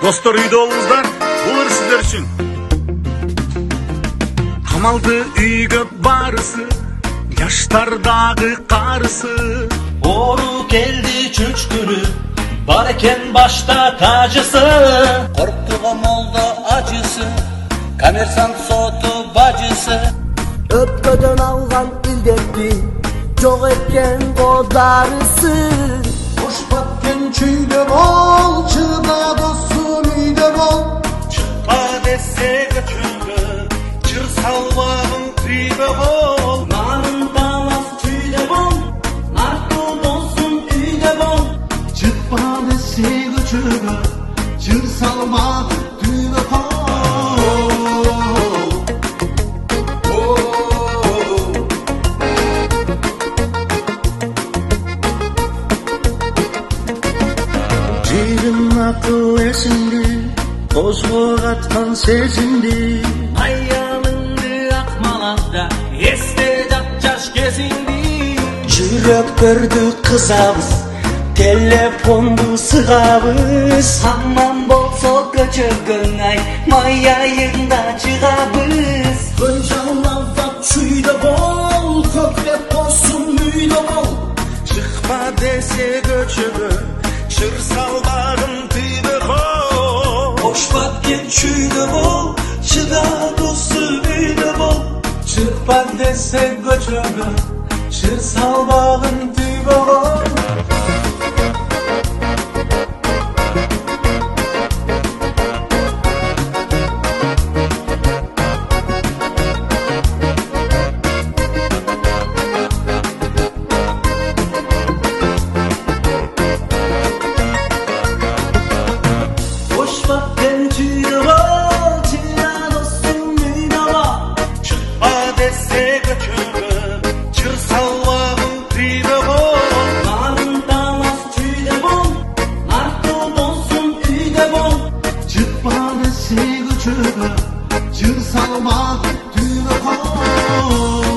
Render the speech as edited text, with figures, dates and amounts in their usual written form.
Dostlar uyda olыңыздар, булар сіздер үшін. Камалды үйгө барысы, жаштардагы карысы. Ору келди чөчкүрү, бар экен башта тажысы. Корктуга молдо ажысы, коммерсант соту бажысы. Өпкөдөн алган илдетти, жок экен кодарысы. Кош баткен чүйдө бол, чыда досум үйдө бол. Чыкпа десе көчөгө, чыр салбагың күйдө бол. Нарын талас түйдө бол, арту досум үйдө бол. Чыкпа десе көчөгө, чыр салма түйдө бол. Жирим акыл эсимди, козгогаткан сезимди. Аялыңды акмалакта, эсте жап жаш кезиңди. Жүрөктөрдү кызабыз, телефонду сыгабыз. Аман болсо көчөгөн ай, май айында чыгабыз. Күн жалмалдап чүйдө бол, көктеп болсун үйдө бол. Чыкпа десе көчөгө, чыр салбагың күйдө бол. Кош баткен чүйдө бол, чыда досум үйдө бол. Чыкпа десе көчөгө, чыр салбагың түйбө бол. Koş bak ben tüyüva, çilla dostum müydava. Чыкпа десе көчөгө, чыр салбагың күйдө бол. Narın dalas tüyde bol, nartu dostum üyde bol. Чыкпа десе көчөгө, чыр салма түйбө бол.